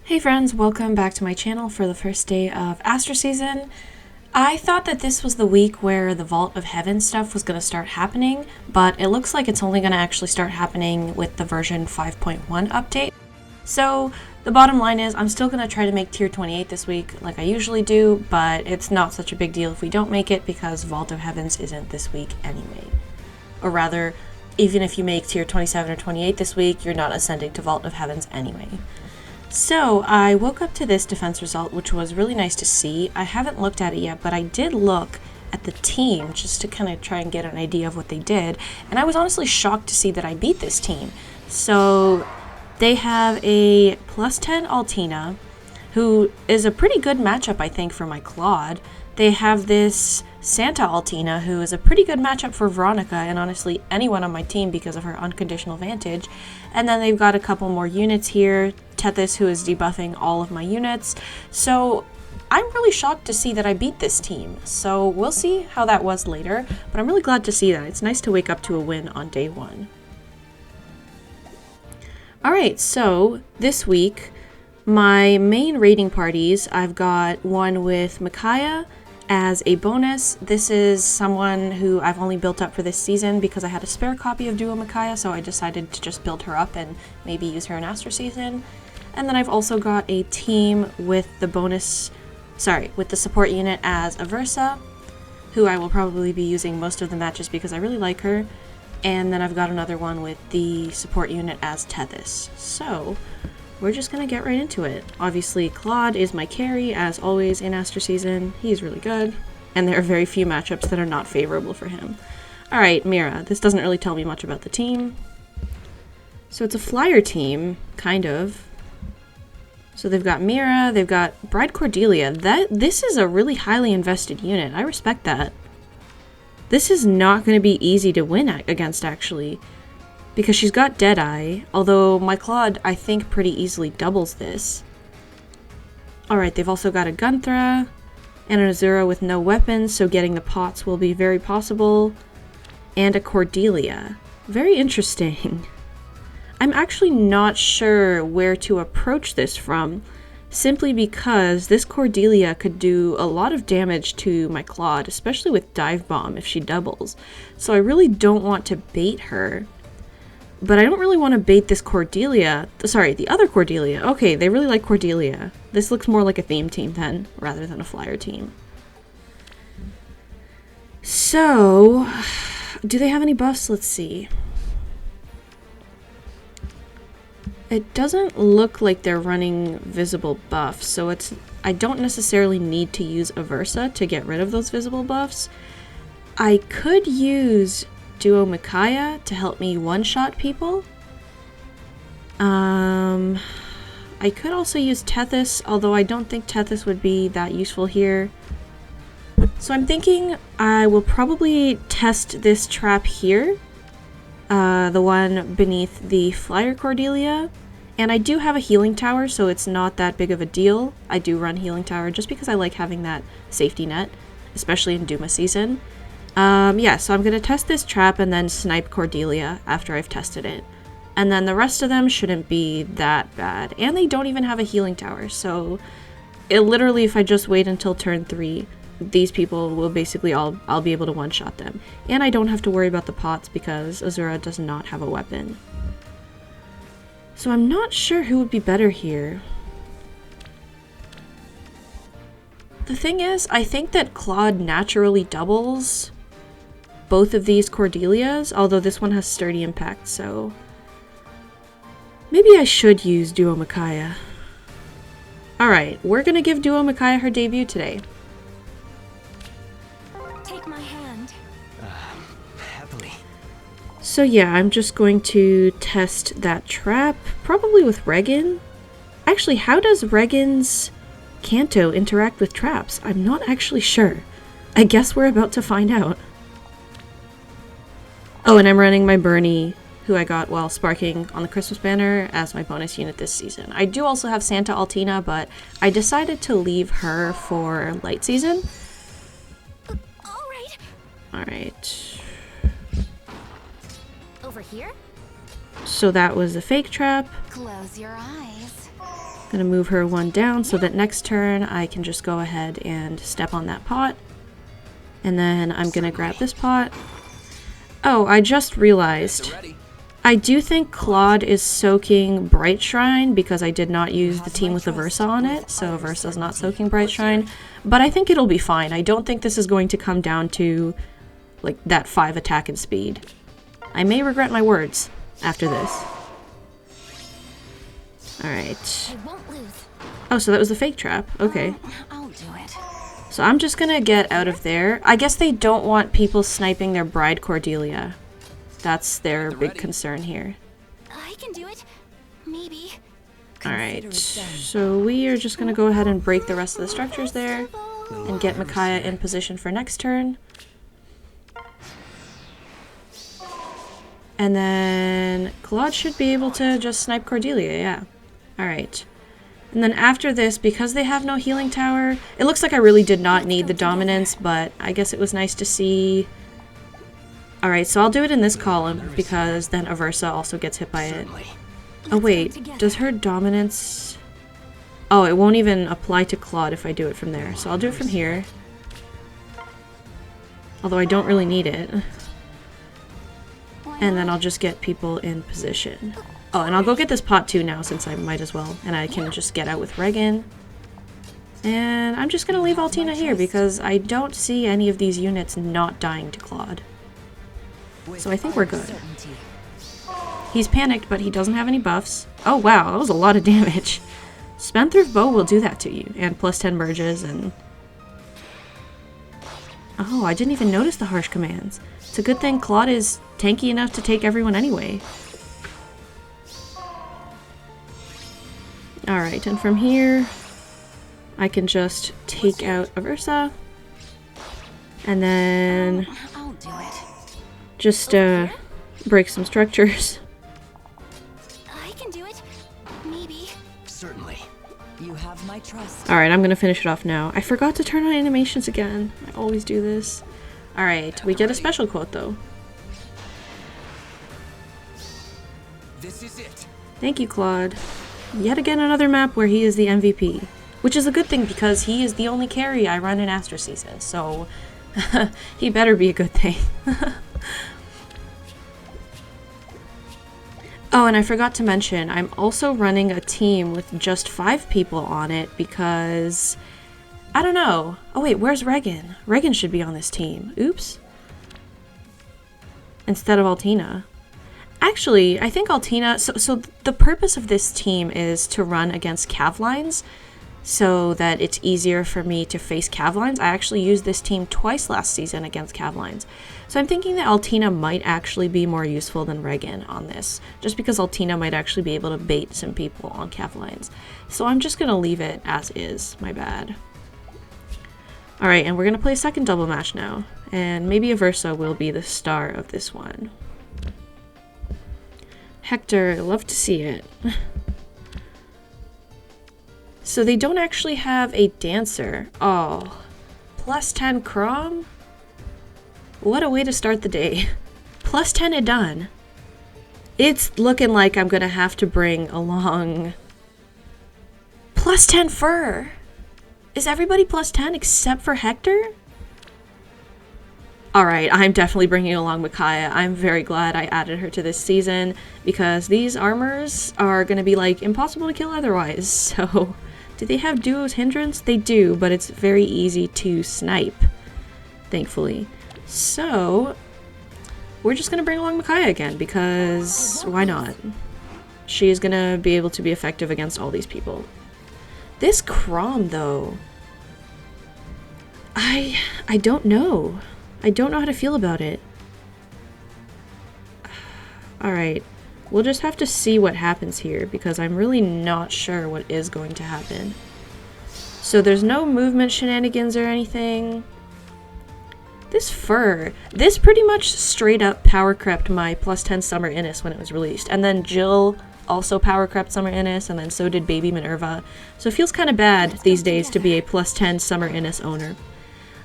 Hey friends, welcome back to my channel for the first day of Aster season. I thought that this was the week where the Vault of Heaven stuff was going to start happening, but it looks like it's only going to actually start happening with the version 5.1 update. So the bottom line is I'm still going to try to make tier 28 this week like I usually do, but it's not such a big deal if we don't make it because Vault of Heavens isn't this week anyway. Or rather, even if you make tier 27 or 28 this week, you're not ascending to Vault of Heavens anyway. So I woke up to this defense result, which was really nice to see. I haven't looked at it yet, but I did look at the team just to kind of try and get an idea of what they did. And I was honestly shocked to see that I beat this team. So they have a plus 10 Altina, who is a pretty good matchup, I think, for my Claude. They have this Santa Altina, who is a pretty good matchup for Veronica and honestly anyone on my team because of her unconditional vantage. And then they've got a couple more units here. Tethys, who is debuffing all of my units. So I'm really shocked to see that I beat this team. So we'll see how that was later, but I'm really glad to see that. It's nice to wake up to a win on day one. Alright, so this week, my main raiding parties, I've got one with Micaiah as a bonus. This is someone who I've only built up for this season because I had a spare copy of Duo Micaiah, so I decided to just build her up and maybe use her in Aster season. And then I've also got a team with the with the support unit as Aversa, who I will probably be using most of the matches because I really like her. And then I've got another one with the support unit as Tethys. So we're just gonna get right into it. Obviously, Claude is my carry, as always in Aster season. He's really good, and there are very few matchups that are not favorable for him. Alright, Mira. This doesn't really tell me much about the team. So it's a flyer team, kind of. So they've got Mira, they've got Bride Cordelia. This is a really highly invested unit. I respect that. This is not going to be easy to win against, actually, because she's got Deadeye, although my Claude, I think, pretty easily doubles this. Alright, they've also got a Gunthra and an Azura with no weapons, so getting the pots will be very possible, and a Cordelia. Very interesting. I'm actually not sure where to approach this from, simply because this Cordelia could do a lot of damage to my Claude, especially with Dive Bomb if she doubles. So I really don't want to bait her. But I don't really want to bait this Cordelia. Sorry, the other Cordelia. Okay, they really like Cordelia. This looks more like a theme team then, rather than a flyer team. So, do they have any buffs? Let's see. It doesn't look like they're running visible buffs, so I don't necessarily need to use Aversa to get rid of those visible buffs. I could use Duo Micaiah to help me one-shot people. I could also use Tethys, although I don't think Tethys would be that useful here. So I'm thinking I will probably test this trap here, the one beneath the Flyer Cordelia. And I do have a healing tower, so it's not that big of a deal. I do run healing tower just because I like having that safety net, especially in Duma season. Yeah, so I'm going to test this trap and then snipe Cordelia after I've tested it. And then the rest of them shouldn't be that bad. And they don't even have a healing tower, so literally if I just wait until turn 3, these people will basically I'll be able to one-shot them. And I don't have to worry about the pots because Azura does not have a weapon. So I'm not sure who would be better here. The thing is, I think that Claude naturally doubles both of these Cordelias, although this one has sturdy impact, so maybe I should use Duo Micaiah. Alright, we're gonna give Duo Micaiah her debut today. Take my hand. Happily. So yeah, I'm just going to test that trap, probably with Regan. Actually, how does Regan's Canto interact with traps? I'm not actually sure. I guess we're about to find out. Oh, and I'm running my Bernie, who I got while sparking on the Christmas banner, as my bonus unit this season. I do also have Santa Altina, but I decided to leave her for light season. Alright. Alright. Over here? So that was the fake trap. Close your eyes. Gonna move her one down so that next turn I can just go ahead and step on that pot. And then I'm gonna grab this pot. Oh, I just realized. I do think Claude is soaking Bright Shrine because I did not use the team with the Versa on it, so Versa's not soaking Bright Shrine. But I think it'll be fine. I don't think this is going to come down to, like, that 5 attack and speed. I may regret my words after this. Alright. I won't lose. Oh, so that was the fake trap. Okay. I'll do it. So I'm just gonna get out of there. I guess they don't want people sniping their bride Cordelia. That's their big concern here. I can do it. Maybe. Alright, so we are just gonna go ahead and break the rest of the structures there and get Micaiah in position for next turn. And then Claude should be able to just snipe Cordelia, yeah. Alright. And then after this, because they have no healing tower, it looks like I really did not need the dominance, but I guess it was nice to see. Alright, so I'll do it in this column, because then Aversa also gets hit by it. Oh wait, does her dominance... Oh, it won't even apply to Claude if I do it from there, so I'll do it from here. Although I don't really need it. And then I'll just get people in position. Oh, and I'll go get this pot too now, since I might as well. And I can just get out with Regan. And I'm just gonna leave Altina here, because I don't see any of these units not dying to Claude. So I think we're good. He's panicked, but he doesn't have any buffs. Oh wow, that was a lot of damage. Spendthrift Bow will do that to you. And plus 10 merges and... Oh, I didn't even notice the harsh commands. It's a good thing Claude is tanky enough to take everyone anyway. Alright, and from here, I can just take out Aversa. And then... I'll do it. Just, break some structures. I can do it. Maybe. Certainly. You have my trust. Alright, I'm gonna finish it off now. I forgot to turn on animations again. I always do this. Alright, we get a special quote though. This is it. Thank you, Claude. Yet again another map where he is the MVP. Which is a good thing because he is the only carry I run in Astra Season, so he better be a good thing. Oh, and I forgot to mention, I'm also running a team with just 5 people on it because... I don't know. Oh wait, where's Regan? Regan should be on this team. Oops. Instead of Altina. Actually, I think Altina... So the purpose of this team is to run against cav lines so that it's easier for me to face cav lines. I actually used this team twice last season against cav lines. So I'm thinking that Altina might actually be more useful than Regan on this, just because Altina might actually be able to bait some people on cav lines. So I'm just going to leave it as is, my bad. Alright, and we're going to play a second double match now, and maybe Aversa will be the star of this one. Hector, love to see it. So they don't actually have a dancer. Oh, plus 10 Crom? What a way to start the day. Plus 10 it done. It's looking like I'm gonna have to bring along... Plus 10 Fur! Is everybody plus 10 except for Hector? Alright, I'm definitely bringing along Micaiah. I'm very glad I added her to this season, because these armors are gonna be, like, impossible to kill otherwise, so... Do they have Duo's Hindrance? They do, but it's very easy to snipe, thankfully. So, we're just gonna bring along Micaiah again, because why not? She is gonna be able to be effective against all these people. This Crom, though, I don't know. I don't know how to feel about it. Alright, we'll just have to see what happens here, because I'm really not sure what is going to happen. So there's no movement shenanigans or anything. This Fur, this pretty much straight up power crept my plus 10 Summer Innis when it was released. And then Jill also power crept Summer Innis, and then so did Baby Minerva. So it feels kind of bad these days to be a plus 10 Summer Innis owner.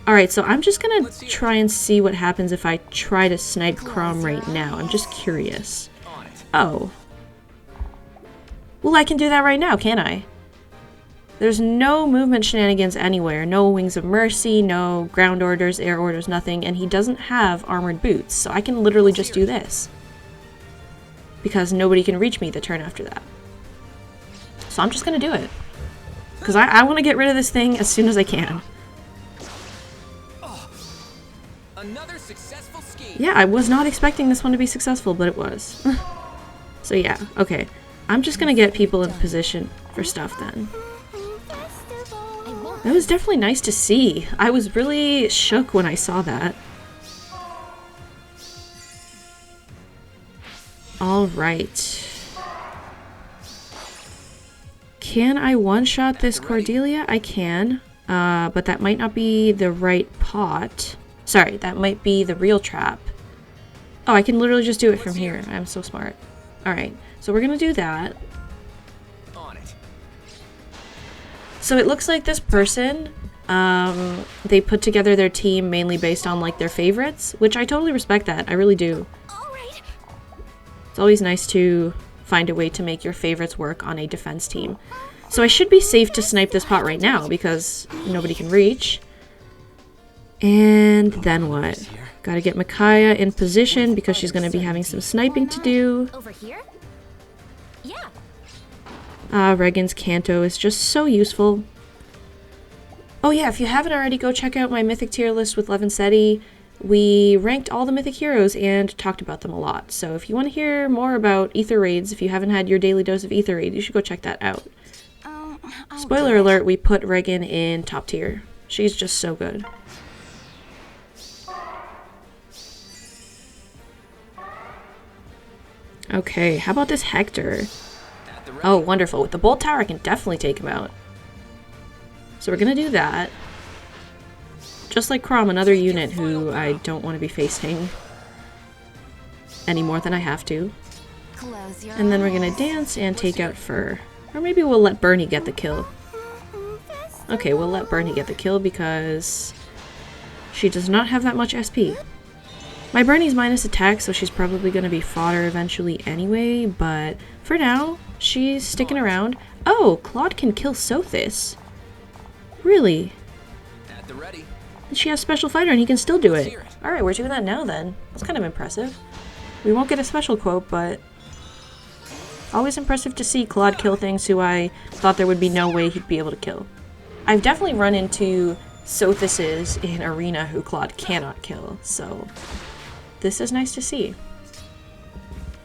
Alright, so I'm just gonna try and see what happens if I try to snipe Crom right now. I'm just curious. Oh. Well, I can do that right now, can't I? There's no movement shenanigans anywhere. No Wings of Mercy, no ground orders, air orders, nothing. And he doesn't have armored boots, so I can literally just do this. Because nobody can reach me the turn after that. So I'm just gonna do it. Because I want to get rid of this thing as soon as I can. Another successful scheme. Yeah, I was not expecting this one to be successful, but it was. So yeah, okay. I'm just gonna get people in position for stuff then. It was definitely nice to see. I was really shook when I saw that. Alright. Can I one-shot this Cordelia? I can. But that might not be the right pot. Sorry, that might be the real trap. Oh, I can literally just do it from here. I'm so smart. Alright, so we're gonna do that. On it. So it looks like this person, they put together their team mainly based on like their favorites, which I totally respect that. I really do. All right. It's always nice to find a way to make your favorites work on a defense team. So I should be safe to snipe this pot right now because nobody can reach. And then what? Gotta get Micaiah in position because she's gonna be having some sniping to do. Over here? Yeah. Regan's Canto is just so useful. Oh yeah, if you haven't already, go check out my mythic tier list with Levinsetti. We ranked all the mythic heroes and talked about them a lot. So if you want to hear more about Aether raids, if you haven't had your daily dose of Aether raid, you should go check that out. Spoiler alert, we put Regan in top tier. She's just so good. Okay, how about this Hector? Oh, wonderful. With the Bolt Tower, I can definitely take him out. So we're gonna do that. Just like Crom, another unit who I don't want to be facing any more than I have to. And then we're gonna dance and take out Fur. Or maybe we'll let Bernie get the kill. Okay, we'll let Bernie get the kill because she does not have that much SP. My Bernie's minus attack, so she's probably going to be fodder eventually anyway, but for now, she's sticking around. Oh, Claude can kill Sothis. Really? At the ready. And she has special fighter and he can still do it. Alright, we're doing that now then. That's kind of impressive. We won't get a special quote, but always impressive to see Claude kill things who I thought there would be no way he'd be able to kill. I've definitely run into Sothises in Arena who Claude cannot kill, so this is nice to see.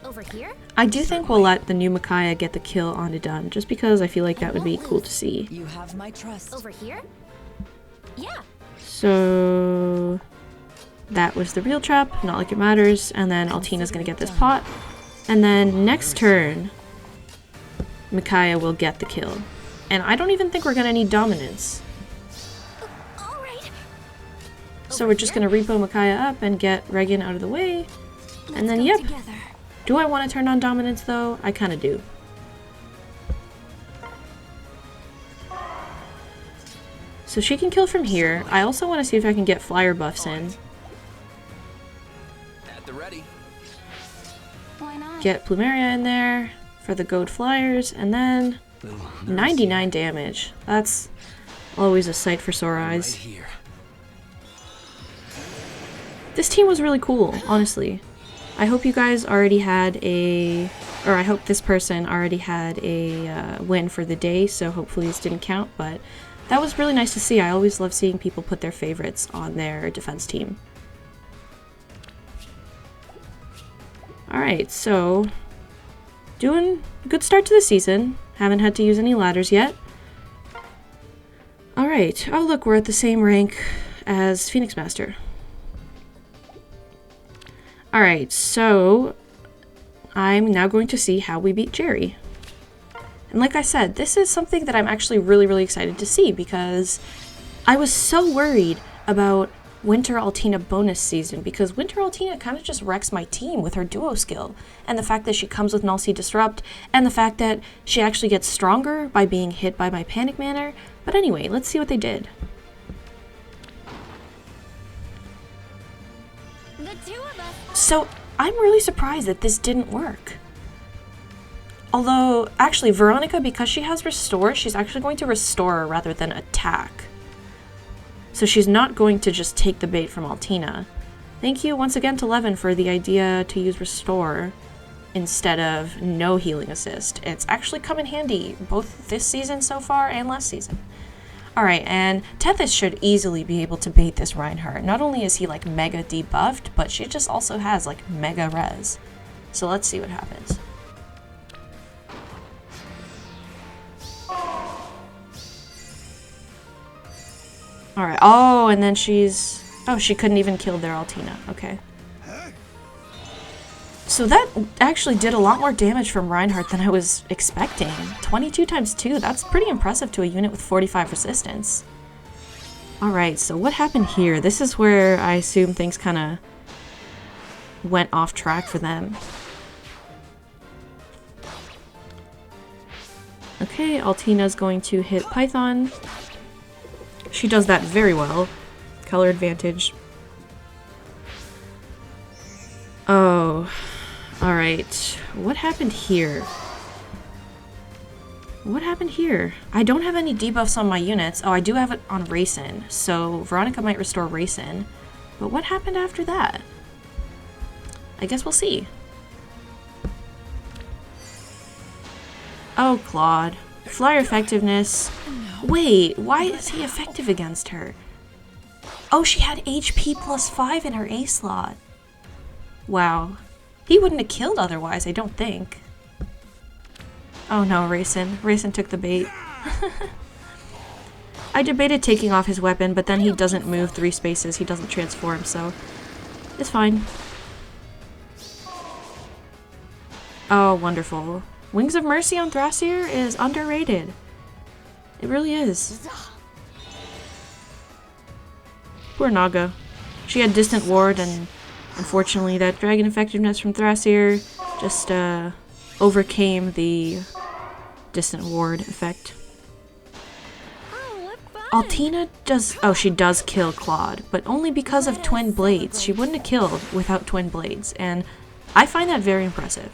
Over here? I do think we'll let the new Micaiah get the kill on Dun, just because I feel like that would be cool to see. You have my trust. Over here? Yeah. So that was the real trap, not like it matters, and then Altina's gonna get this pot. And then next turn, Micaiah will get the kill. And I don't even think we're gonna need dominance. All right. So we're just gonna repo Micaiah up and get Regan out of the way. And then, yep. Together. Do I want to turn on dominance though? I kind of do. So she can kill from here. I also want to see if I can get flyer buffs in. At the ready. Why not? Get Plumeria in there for the goat flyers, and then 99 damage. That's always a sight for sore eyes. Right here. This team was really cool, honestly. I hope you guys already had or I hope this person already had a win for the day, so hopefully this didn't count, but that was really nice to see. I always love seeing people put their favorites on their defense team. Alright, so doing a good start to the season. Haven't had to use any ladders yet. Alright, oh look, we're at the same rank as Phoenix Master. Alright, so I'm now going to see how we beat Jerry. And like I said, this is something that I'm actually really excited to see because I was so worried about Winter Altina bonus season because Winter Altina kind of just wrecks my team with her duo skill. And the fact that she comes with Null Sea Disrupt and the fact that she actually gets stronger by being hit by my Panic Manor. But anyway, let's see what they did. The two of us. So I'm really surprised that this didn't work. Although, actually, Veronica, because she has Restore, she's actually going to Restore rather than attack. So she's not going to just take the bait from Altina. Thank you once again to Levin for the idea to use Restore instead of no healing assist. It's actually come in handy, both this season so far and last season. Alright, and Tethys should easily be able to bait this Reinhardt. Not only is he like mega debuffed, but she just also has like mega res. So let's see what happens. Alright, oh, and then she's... Oh, she couldn't even kill their Altina. Okay. So that actually did a lot more damage from Reinhardt than I was expecting. 22 times 2, that's pretty impressive to a unit with 45 resistance. Alright, so what happened here? This is where I assume things kind of went off track for them. Okay, Altina's going to hit Python. She does that very well. Color advantage. Oh, alright. What happened here? What happened here? I don't have any debuffs on my units. Oh, I do have it on Raisin, so Veronica might restore Raisin. But what happened after that? I guess we'll see. Oh, Claude. Flyer effectiveness. Wait, why is he effective against her? Oh, she had HP plus 5 in her A slot. Wow. He wouldn't have killed otherwise, I don't think. Oh no, Raisin. Raisin took the bait. I debated taking off his weapon, but then he doesn't move 3 spaces, he doesn't transform, so it's fine. Oh, wonderful. Wings of Mercy on Thrasier is underrated. It really is. Poor Naga. She had Distant Ward, and unfortunately that dragon effectiveness from Thrasier just overcame the Distant Ward effect. Altina does... Oh, she does kill Claude, but only because of Twin Blades. She wouldn't have killed without Twin Blades, and I find that very impressive.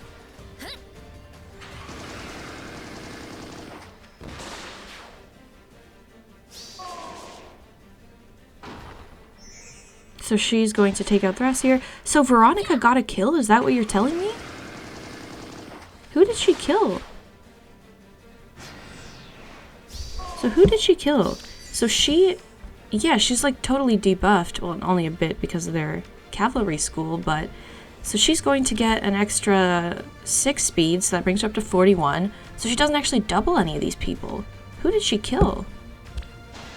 So she's going to take out Thrasier. So Veronica got a kill? Is that what you're telling me? Who did she kill? So who did she kill? So she... Yeah, she's like totally debuffed. Well, only a bit because of their cavalry school, but... So she's going to get an extra 6 speed, so that brings her up to 41. So she doesn't actually double any of these people. Who did she kill?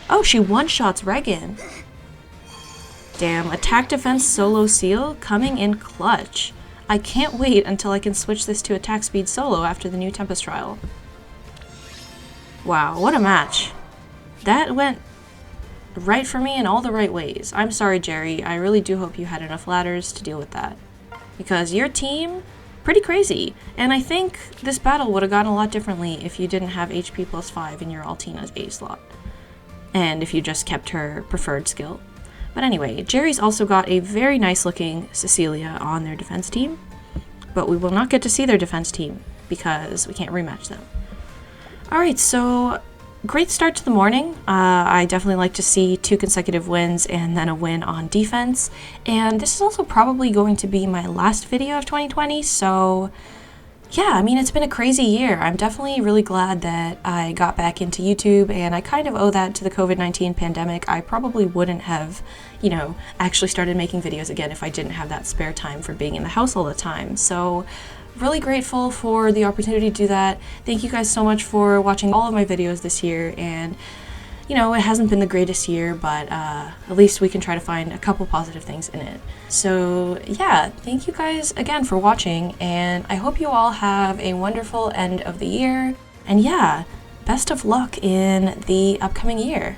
Oh, she one-shots Regan. Damn, attack defense solo seal coming in clutch. I can't wait until I can switch this to attack speed solo after the new Tempest trial. Wow, what a match. That went right for me in all the right ways. I'm sorry, Jerry. I really do hope you had enough ladders to deal with that. Because your team, pretty crazy. And I think this battle would have gone a lot differently if you didn't have HP plus 5 in your Altina's A slot. And if you just kept her preferred skill. But anyway, Jerry's also got a very nice looking Cecilia on their defense team, but we will not get to see their defense team because we can't rematch them. Alright, so great start to the morning. I definitely like to see 2 consecutive wins and then a win on defense, and this is also probably going to be my last video of 2020, so yeah, I mean, it's been a crazy year. I'm definitely really glad that I got back into YouTube, and I kind of owe that to the COVID-19 pandemic. I probably wouldn't have, you know, actually started making videos again if I didn't have that spare time for being in the house all the time. So really grateful for the opportunity to do that. Thank you guys so much for watching all of my videos this year, and you know, it hasn't been the greatest year, but at least we can try to find a couple positive things in it. So yeah, thank you guys again for watching, and I hope you all have a wonderful end of the year. And yeah, best of luck in the upcoming year.